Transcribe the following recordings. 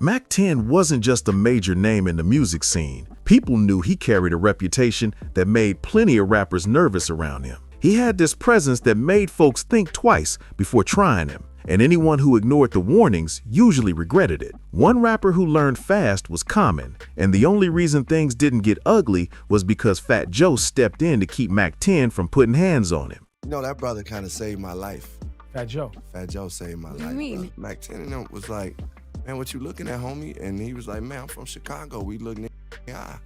Mack10 wasn't just a major name in the music scene. People knew he carried a reputation that made plenty of rappers nervous around him. He had this presence that made folks think twice before trying him, and anyone who ignored the warnings usually regretted it. One rapper who learned fast was Common, and the only reason things didn't get ugly was because Fat Joe stepped in to keep Mack10 from putting hands on him. You know, that brother kind of saved my life. Fat Joe? Fat Joe saved my life. What do you mean? Mack10 and them was like, man, what you looking at, homie? And he was like, man, I'm from Chicago. We looking in the eye.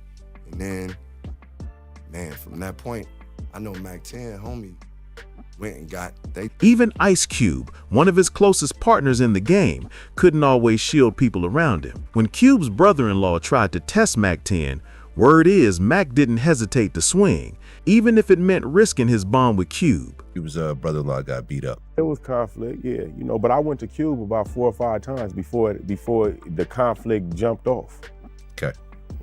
And then, man, from that point, I know Mack10, homie, went and got they. Even Ice Cube, one of his closest partners in the game, couldn't always shield people around him. When Cube's brother-in-law tried to test Mack10, word is Mack didn't hesitate to swing, even if it meant risking his bond with Cube. Cube's brother-in-law got beat up. It was conflict, yeah, you know, but I went to Cube about 4 or 5 times before the conflict jumped off. Okay.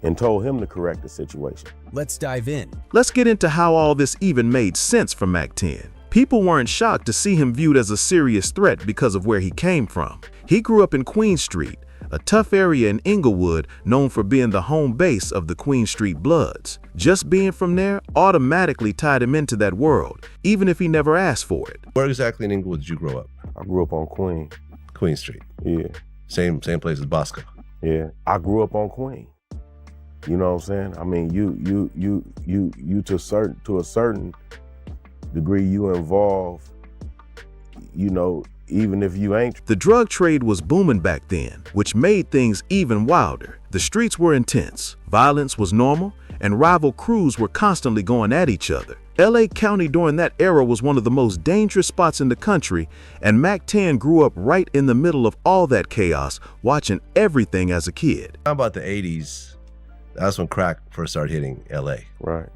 And told him to correct the situation. Let's dive in. Let's get into how all this even made sense for Mack10. People weren't shocked to see him viewed as a serious threat because of where he came from. He grew up in Queen Street, a tough area in Inglewood known for being the home base of the Queen Street Bloods. Just being from there automatically tied him into that world, even if he never asked for it. Where exactly in Inglewood did you grow up? I grew up on Queen. Queen Street. Yeah. Same place as Bosco. Yeah. I grew up on Queen. You know what I'm saying? I mean, you to a certain degree, you involve, you know, even if you ain't. The drug trade was booming back then, which made things even wilder. The streets were intense, violence was normal, and rival crews were constantly going at each other. LA County during that era was one of the most dangerous spots in the country, and Mack10 grew up right in the middle of all that chaos, watching everything as a kid. How about the 80s? That's when crack first started hitting LA. Right.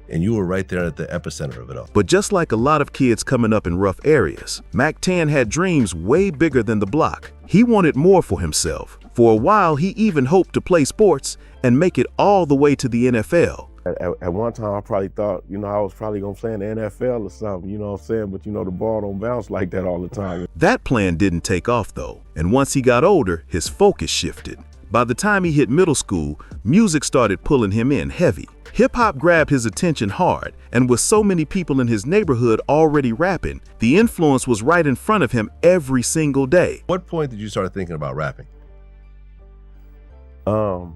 And you were right there at the epicenter of it all. But just like a lot of kids coming up in rough areas, Mack10 had dreams way bigger than the block. He wanted more for himself. For a while, he even hoped to play sports and make it all the way to the NFL. At one time, I probably thought, you know, I was probably gonna play in the NFL or something, you know what I'm saying? But you know, the ball don't bounce like that all the time. That plan didn't take off though. And once he got older, his focus shifted. By the time he hit middle school, music started pulling him in heavy. Hip-hop grabbed his attention hard, and with so many people in his neighborhood already rapping, the influence was right in front of him every single day. What point did you start thinking about rapping? Probably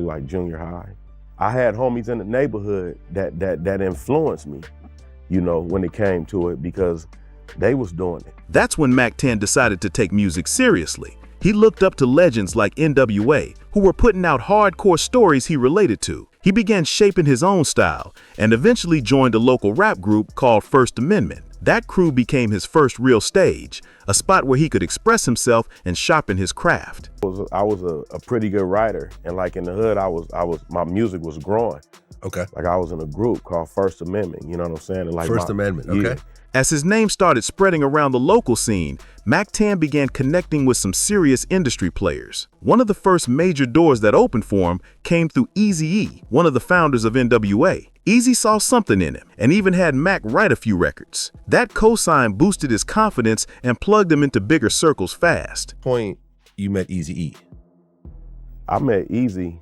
like junior high. I had homies in the neighborhood that influenced me, you know, when it came to it, because they was doing it. That's when Mack10 decided to take music seriously. He looked up to legends like NWA, who were putting out hardcore stories he related to. He began shaping his own style and eventually joined a local rap group called First Amendment. That crew became his first real stage, a spot where he could express himself and sharpen his craft. I was a pretty good writer, and like in the hood, my music was growing. Okay. Like I was in a group called First Amendment, you know what I'm saying? And like First Amendment, okay. Yeah. As his name started spreading around the local scene, Mack10 began connecting with some serious industry players. One of the first major doors that opened for him came through Eazy-E, one of the founders of NWA. Eazy saw something in him and even had Mack write a few records. That cosign boosted his confidence and plugged him into bigger circles fast. Point you met Eazy-E? I met Eazy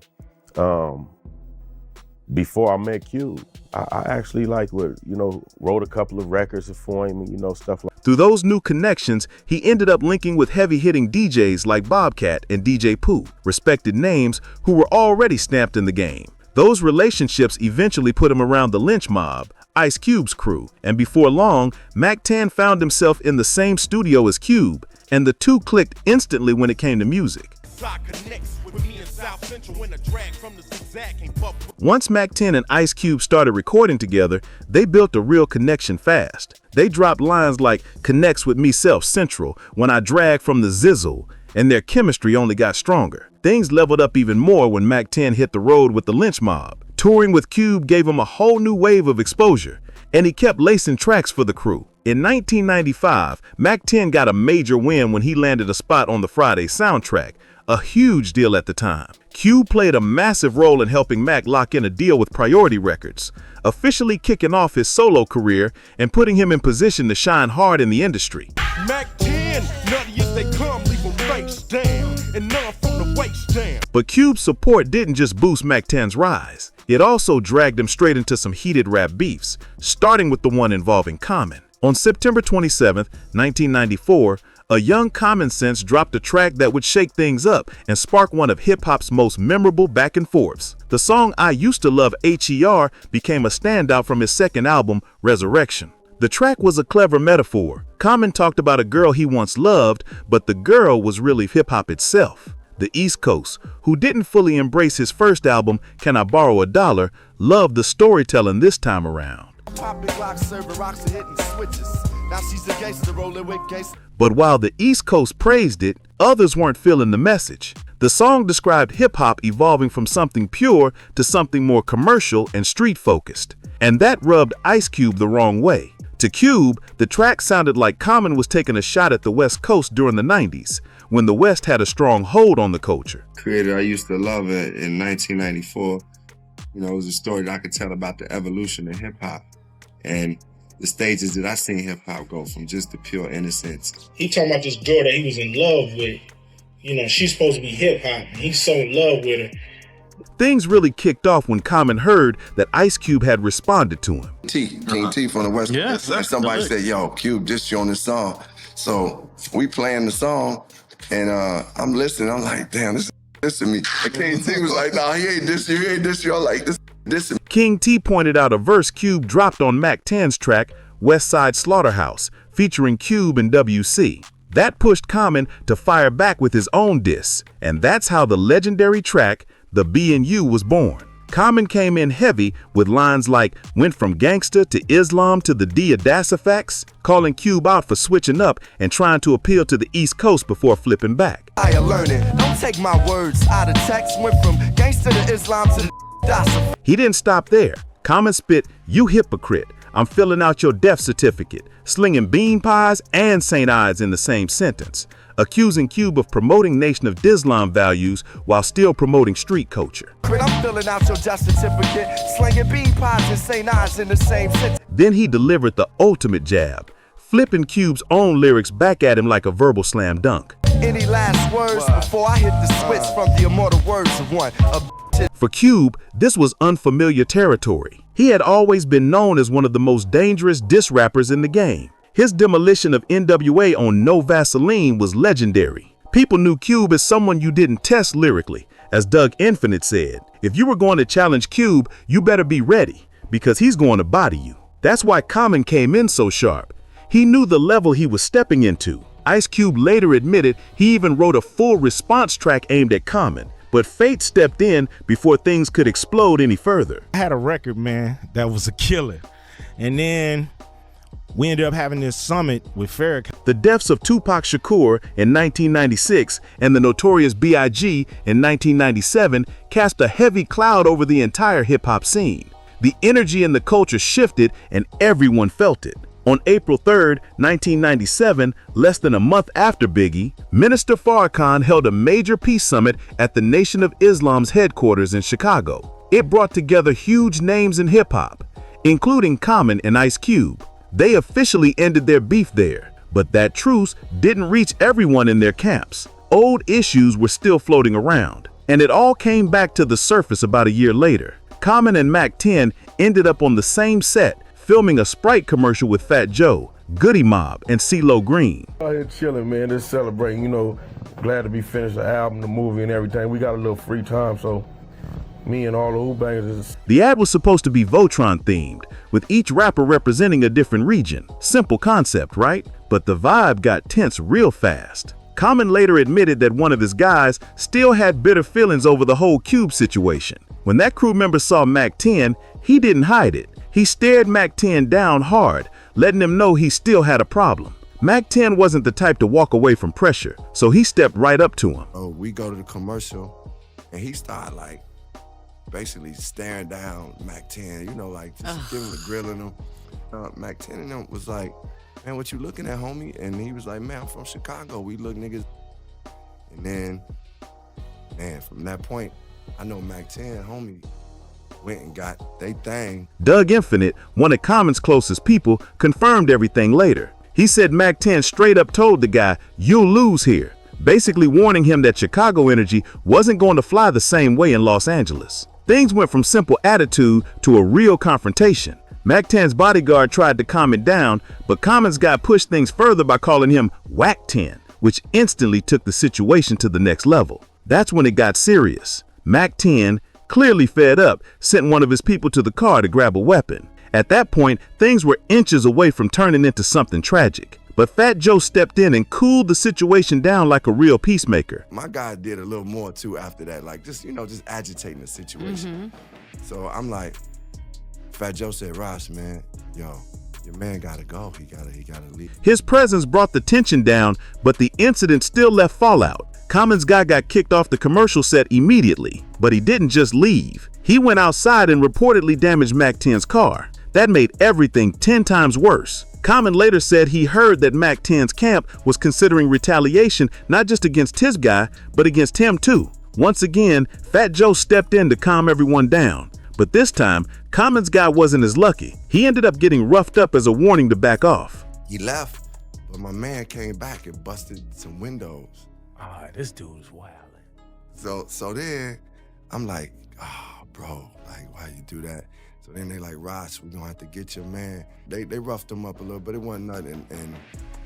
before I met Cube. I actually wrote a couple of records for him, you know, stuff like that. Through those new connections, he ended up linking with heavy-hitting DJs like Bobcat and DJ Pooh, respected names who were already stamped in the game. Those relationships eventually put him around the Lynch Mob, Ice Cube's crew, and before long, Mack10 found himself in the same studio as Cube, and the two clicked instantly when it came to music. Once Mack10 and Ice Cube started recording together, they built a real connection fast. They dropped lines like "Connects with me self-central," "When I drag from the zizzle," and their chemistry only got stronger. Things leveled up even more when Mack10 hit the road with the Lynch Mob. Touring with Cube gave him a whole new wave of exposure, and he kept lacing tracks for the crew. In 1995, Mack10 got a major win when he landed a spot on the Friday soundtrack, a huge deal at the time. Cube played a massive role in helping Mack lock in a deal with Priority Records, officially kicking off his solo career and putting him in position to shine hard in the industry. Mack10, nutty as they come, leave 'em face down. and none from the waist down. But Cube's support didn't just boost Mack10's rise. It also dragged him straight into some heated rap beefs, starting with the one involving Common. On September 27, 1994, a young Common Sense dropped a track that would shake things up and spark one of hip-hop's most memorable back and forths. The song I Used to Love HER became a standout from his second album, Resurrection. The track was a clever metaphor. Common talked about a girl he once loved, but the girl was really hip-hop itself. The East Coast, who didn't fully embrace his first album, Can I Borrow a Dollar, loved the storytelling this time around. But while the East Coast praised it, others weren't feeling the message. The song described hip-hop evolving from something pure to something more commercial and street-focused. And that rubbed Ice Cube the wrong way. To Cube, the track sounded like Common was taking a shot at the West Coast during the 90s, when the West had a strong hold on the culture. Created I Used to Love It in 1994. You know, it was a story that I could tell about the evolution of hip-hop and the stages that I seen hip-hop go from just the pure innocence. He talking about this girl that he was in love with. You know, she's supposed to be hip-hop, and he's so in love with her. Things really kicked off when Common heard that Ice Cube had responded to him. King T from the West. Yeah, and somebody said, yo, Cube dissed you on this song. So we playing the song, and I'm listening. I'm like, damn, this is dissing me. And King T was like, nah, he ain't dissing you. I'm like, this dissing me. King T pointed out a verse Cube dropped on Mack10's track, Westside Slaughterhouse, featuring Cube and WC. That pushed Common to fire back with his own diss, and that's how the legendary track, The B&U, was born. Common came in heavy with lines like went from gangsta to Islam to the D-Adasafacts, calling Cube out for switching up and trying to appeal to the East Coast before flipping back. I learned it. Don't take my words out of text. Went from gangsta to Islam to the Dasafacts. He didn't stop there. Common spit, you hypocrite. I'm filling out your death certificate, slinging bean pies and St. Ides in the same sentence, accusing Cube of promoting Nation of Islam values while still promoting street culture. I'm filling out your death certificate, slinging bean pies and St. Ides in the same sentence. Then he delivered the ultimate jab, flipping Cube's own lyrics back at him like a verbal slam dunk. Any last words before I hit the switch from the immortal words of one? For Cube, this was unfamiliar territory. He had always been known as one of the most dangerous diss rappers in the game. His demolition of NWA on No Vaseline was legendary. People knew Cube as someone you didn't test lyrically. As Doug Infinite said, if you were going to challenge Cube, you better be ready, because he's going to body you. That's why Common came in so sharp. He knew the level he was stepping into. Ice Cube later admitted he even wrote a full response track aimed at Common, but fate stepped in before things could explode any further. I had a record, man, that was a killer. And then we ended up having this summit with Farrakhan. The deaths of Tupac Shakur in 1996 and the Notorious B.I.G. in 1997 cast a heavy cloud over the entire hip-hop scene. The energy in the culture shifted and everyone felt it. On April 3, 1997, less than a month after Biggie, Minister Farrakhan held a major peace summit at the Nation of Islam's headquarters in Chicago. It brought together huge names in hip-hop, including Common and Ice Cube. They officially ended their beef there, but that truce didn't reach everyone in their camps. Old issues were still floating around, and it all came back to the surface about a year later. Common and Mack10 ended up on the same set, filming a Sprite commercial with Fat Joe, Goody Mob, and CeeLo Green. Out here chilling, man, just celebrating, you know, glad to be finished the album, the movie, and everything. We got a little free time, so me and all the Who Bangers is... The ad was supposed to be Voltron themed, with each rapper representing a different region. Simple concept, right? But the vibe got tense real fast. Common later admitted that one of his guys still had bitter feelings over the whole Cube situation. When that crew member saw Mack10, he didn't hide it. He stared Mack10 down hard, letting him know he still had a problem. Mack10 wasn't the type to walk away from pressure, so he stepped right up to him. Oh, we go to the commercial, and he started like basically staring down Mack10, you know, like just giving the grilling him. Mack10 and them was like, man, what you looking at, homie? And he was like, man, I'm from Chicago. We look niggas. And then, man, from that point, I know Mack10, homie, went and got they thing. Doug Infinite, one of Common's closest people, confirmed everything later. He said Mack10 straight up told the guy, you'll lose here. basically warning him that Chicago energy wasn't going to fly the same way in Los Angeles. Things went from simple attitude to a real confrontation. Mack10's bodyguard tried to calm it down, but Common's guy pushed things further by calling him Whack10, which instantly took the situation to the next level. That's when it got serious. Mack10, clearly fed up, sent one of his people to the car to grab a weapon. At that point, things were inches away from turning into something tragic. But Fat Joe stepped in and cooled the situation down like a real peacemaker. My guy did a little more too after that, like just agitating the situation. So I'm like, Fat Joe said, Ross, man, yo, your man gotta go. He gotta leave. His presence brought the tension down, but the incident still left fallout. Common's guy got kicked off the commercial set immediately, but he didn't just leave. He went outside and reportedly damaged Mack10's car. That made everything 10 times worse. Common later said he heard that Mack10's camp was considering retaliation not just against his guy, but against him too. Once again, Fat Joe stepped in to calm everyone down. But this time, Common's guy wasn't as lucky. He ended up getting roughed up as a warning to back off. He left, but my man came back and busted some windows. This dude's wildin'. So then I'm like, bro, like, why you do that? So then they like, Ross, we're gonna have to get your man. They roughed him up a little, but it wasn't nothing.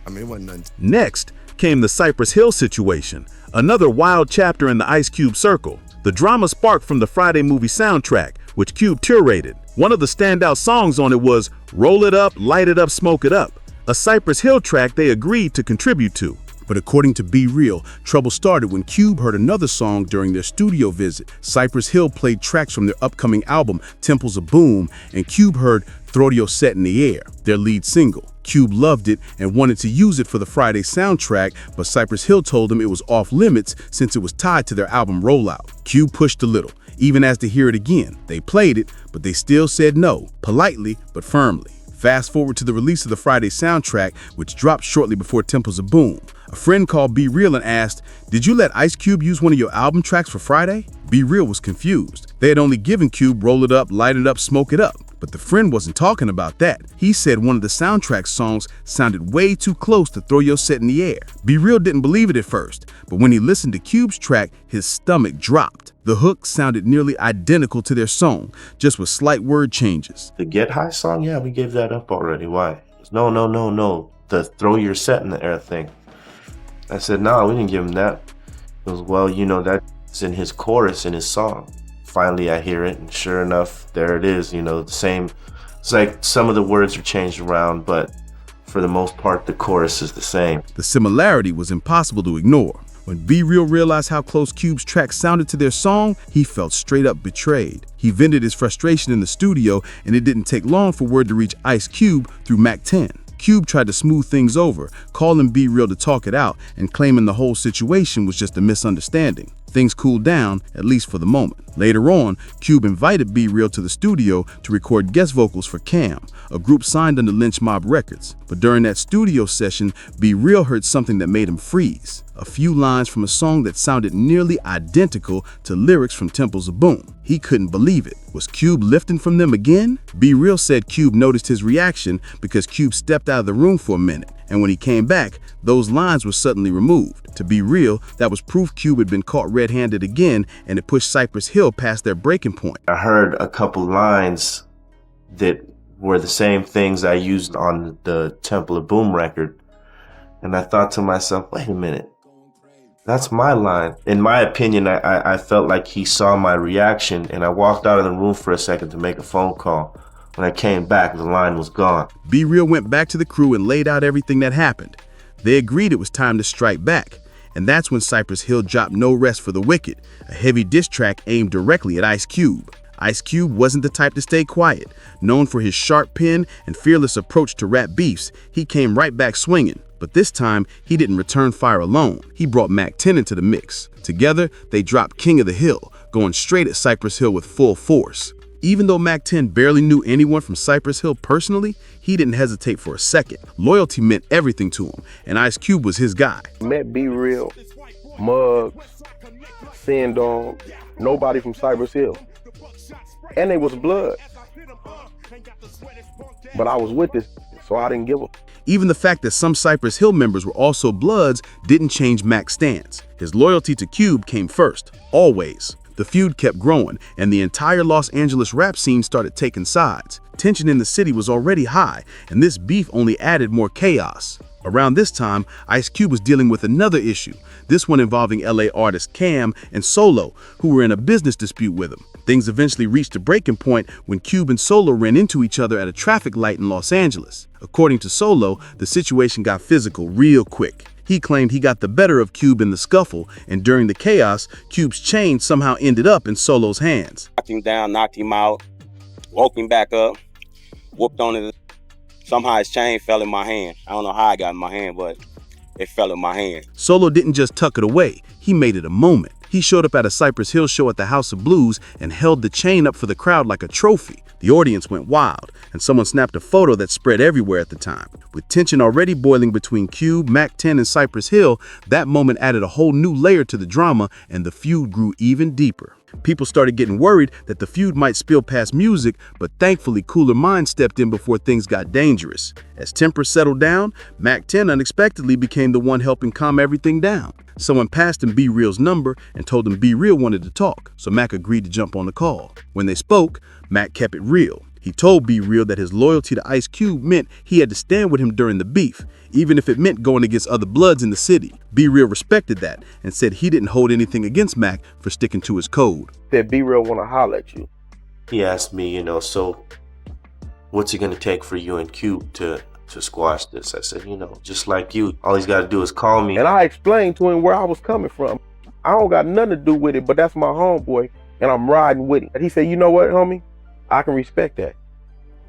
It wasn't nothing. Next came the Cypress Hill situation, another wild chapter in the Ice Cube circle. The drama sparked from the Friday movie soundtrack, which Cube curated. One of the standout songs on it was Roll It Up, Light It Up, Smoke It Up, a Cypress Hill track they agreed to contribute to. But according to Be Real, trouble started when Cube heard another song during their studio visit. Cypress Hill played tracks from their upcoming album, Temples of Boom, and Cube heard Throw Your Set in the Air, their lead single. Cube loved it and wanted to use it for the Friday soundtrack, but Cypress Hill told him it was off limits since it was tied to their album rollout. Cube pushed a little, even asked to hear it again. They played it, but they still said no, politely but firmly. Fast forward to the release of the Friday soundtrack, which dropped shortly before Temples of Boom. A friend called Be Real and asked, "Did you let Ice Cube use one of your album tracks for Friday?" Be Real was confused. They had only given Cube Roll It Up, Light It Up, Smoke It Up. But the friend wasn't talking about that. He said one of the soundtrack songs sounded way too close to Throw Your Set in the Air. Be Real didn't believe it at first, but when he listened to Cube's track, his stomach dropped. The hook sounded nearly identical to their song, just with slight word changes. The Get High song? Yeah, we gave that up already. Why? No. The Throw Your Set in the Air thing. I said, no, we didn't give him that. He goes, well, that's in his chorus in his song. Finally, I hear it, and sure enough, there it is, the same. It's like some of the words are changed around, but for the most part, the chorus is the same. The similarity was impossible to ignore. When Be Real realized how close Cube's track sounded to their song, he felt straight up betrayed. He vented his frustration in the studio, and it didn't take long for word to reach Ice Cube through Mack10. Cube tried to smooth things over, calling Be Real to talk it out, and claiming the whole situation was just a misunderstanding. Things cooled down, at least for the moment. Later on, Cube invited Be Real to the studio to record guest vocals for Cam, a group signed under Lynch Mob Records. But during that studio session, Be Real heard something that made him freeze. A few lines from a song that sounded nearly identical to lyrics from Temples of Boom. He couldn't believe it. Was Cube lifting from them again? Be Real said Cube noticed his reaction because Cube stepped out of the room for a minute, and when he came back, those lines were suddenly removed. To Be Real, that was proof Cube had been caught red-handed again, and it pushed Cypress Hill past their breaking point. I heard a couple lines that were the same things I used on the Temple of Boom record, and I thought to myself, wait a minute. That's my line. In my opinion, I felt like he saw my reaction, and I walked out of the room for a second to make a phone call. When I came back, the line was gone. Be Real went back to the crew and laid out everything that happened. They agreed it was time to strike back, and that's when Cypress Hill dropped No Rest for the Wicked, a heavy diss track aimed directly at Ice Cube. Ice Cube wasn't the type to stay quiet. Known for his sharp pen and fearless approach to rap beefs, he came right back swinging. But this time, he didn't return fire alone. He brought Mack10 into the mix. Together, they dropped King of the Hill, going straight at Cypress Hill with full force. Even though Mack10 barely knew anyone from Cypress Hill personally, he didn't hesitate for a second. Loyalty meant everything to him, and Ice Cube was his guy. Met Be Real, Muggs, Sin Dog, nobody from Cypress Hill. And they was blood. But I was with this, so I didn't give up. Even the fact that some Cypress Hill members were also Bloods didn't change Mack's stance. His loyalty to Cube came first, always. The feud kept growing, and the entire Los Angeles rap scene started taking sides. Tension in the city was already high, and this beef only added more chaos. Around this time, Ice Cube was dealing with another issue, this one involving LA artists Cam and Solo, who were in a business dispute with him. Things eventually reached a breaking point when Cube and Solo ran into each other at a traffic light in Los Angeles. According to Solo, the situation got physical real quick. He claimed he got the better of Cube in the scuffle, and during the chaos, Cube's chain somehow ended up in Solo's hands. Knocked him down, knocked him out, woke him back up, whooped on it. Somehow his chain fell in my hand. I don't know how I got in my hand, but it fell in my hand. Solo didn't just tuck it away, he made it a moment. He showed up at a Cypress Hill show at the House of Blues and held the chain up for the crowd like a trophy. The audience went wild, and someone snapped a photo that spread everywhere at the time. With tension already boiling between Cube, Mack10, and Cypress Hill, that moment added a whole new layer to the drama, and the feud grew even deeper. People started getting worried that the feud might spill past music, but thankfully cooler minds stepped in before things got dangerous. As tempers settled down, Mack10 unexpectedly became the one helping calm everything down. Someone passed him B-Real's number and told him B-Real wanted to talk, so Mack agreed to jump on the call. When they spoke, Mack kept it real. He told B-Real that his loyalty to Ice Cube meant he had to stand with him during the beef, even if it meant going against other Bloods in the city. B-Real respected that and said he didn't hold anything against Mack for sticking to his code. Said B-Real want to holler at you. He asked me, so what's it going to take for you and Cube to squash this? I said, just like you, all he's got to do is call me. And I explained to him where I was coming from. I don't got nothing to do with it, but that's my homeboy, and I'm riding with him. And he said, you know what, homie? I can respect that.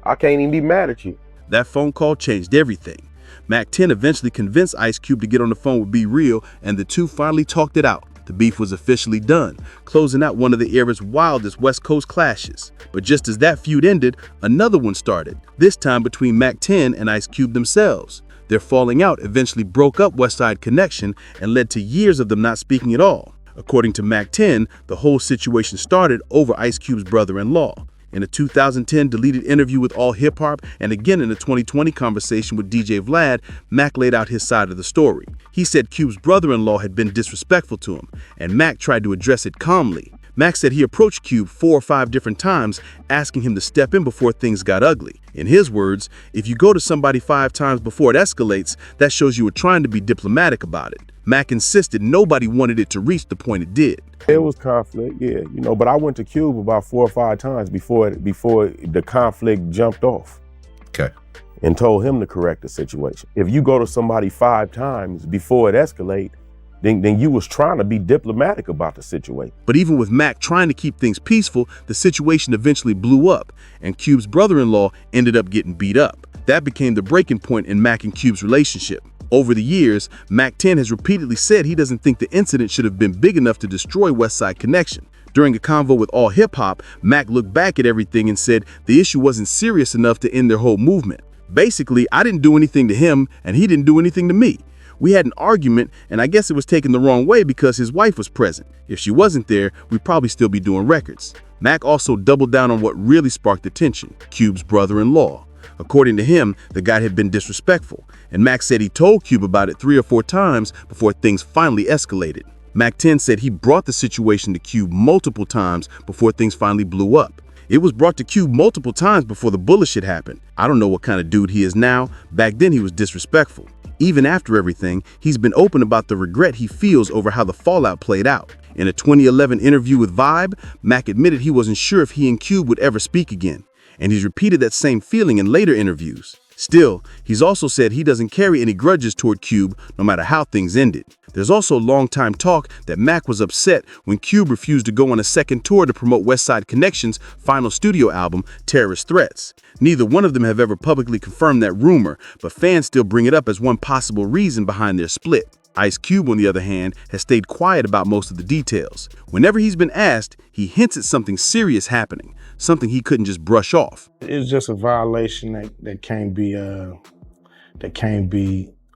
I can't even be mad at you. That phone call changed everything. Mack10 eventually convinced Ice Cube to get on the phone with B-Real, and the two finally talked it out. The beef was officially done, closing out one of the era's wildest West Coast clashes. But just as that feud ended, another one started, this time between Mack10 and Ice Cube themselves. Their falling out eventually broke up Westside Connection and led to years of them not speaking at all. According to Mack10, the whole situation started over Ice Cube's brother-in-law. In a 2010 deleted interview with All Hip Hop, and again in a 2020 conversation with DJ Vlad, Mack laid out his side of the story. He said Cube's brother-in-law had been disrespectful to him, and Mack tried to address it calmly. Mack said he approached Cube 4 or 5 different times, asking him to step in before things got ugly. In his words, if you go to somebody 5 times before it escalates, that shows you were trying to be diplomatic about it. Mack insisted nobody wanted it to reach the point it did. It was conflict, yeah, but I went to Cube about 4 or 5 times before the conflict jumped off. Okay. And told him to correct the situation. If you go to somebody 5 times before it escalates, then you was trying to be diplomatic about the situation. But even with Mack trying to keep things peaceful, the situation eventually blew up, and Cube's brother-in-law ended up getting beat up. That became the breaking point in Mack and Cube's relationship. Over the years, Mack10 has repeatedly said he doesn't think the incident should have been big enough to destroy Westside Connection. During a convo with All Hip Hop, Mack looked back at everything and said the issue wasn't serious enough to end their whole movement. Basically, I didn't do anything to him and he didn't do anything to me. We had an argument, and I guess it was taken the wrong way because his wife was present. If she wasn't there, we'd probably still be doing records. Mack also doubled down on what really sparked the tension, Cube's brother-in-law. According to him, the guy had been disrespectful, and Mack said he told Cube about it 3 or 4 times before things finally escalated. Mack10 said he brought the situation to Cube multiple times before things finally blew up. It was brought to Cube multiple times before the bullshit happened. I don't know what kind of dude he is now. Back then he was disrespectful. Even after everything, he's been open about the regret he feels over how the fallout played out. In a 2011 interview with Vibe, Mack admitted he wasn't sure if he and Cube would ever speak again. And he's repeated that same feeling in later interviews. Still, he's also said he doesn't carry any grudges toward Cube, no matter how things ended. There's also long-time talk that Mack was upset when Cube refused to go on a second tour to promote Westside Connection's final studio album, Terrorist Threats. Neither one of them have ever publicly confirmed that rumor, but fans still bring it up as one possible reason behind their split. Ice Cube, on the other hand, has stayed quiet about most of the details. Whenever he's been asked, he hints at something serious happening, something he couldn't just brush off. It's just a violation that can't be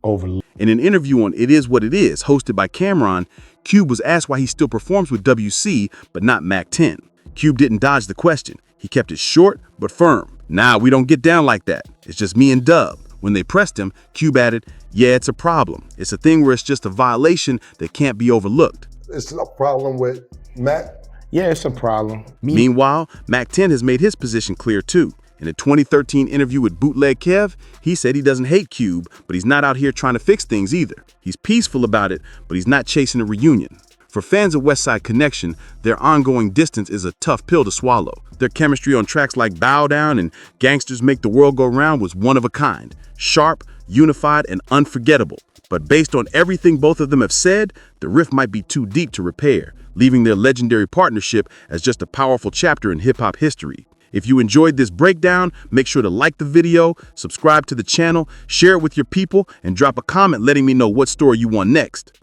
overlooked. In an interview on It Is What It Is, hosted by Cameron, Cube was asked why he still performs with WC, but not Mack10. Cube didn't dodge the question. He kept it short but firm. Nah, we don't get down like that. It's just me and Dub. When they pressed him, Cube added, "Yeah, it's a problem. It's a thing where it's just a violation that can't be overlooked." It's a problem with Mack. Yeah, it's a problem. Meanwhile, Mack10 has made his position clear too. In a 2013 interview with Bootleg Kev, he said he doesn't hate Cube, but he's not out here trying to fix things either. He's peaceful about it, but he's not chasing a reunion. For fans of Westside Connection, their ongoing distance is a tough pill to swallow. Their chemistry on tracks like Bow Down and Gangsters Make the World Go Round was one of a kind, sharp, unified, and unforgettable. But based on everything both of them have said, the rift might be too deep to repair, leaving their legendary partnership as just a powerful chapter in hip-hop history. If you enjoyed this breakdown, make sure to like the video, subscribe to the channel, share it with your people, and drop a comment letting me know what story you want next.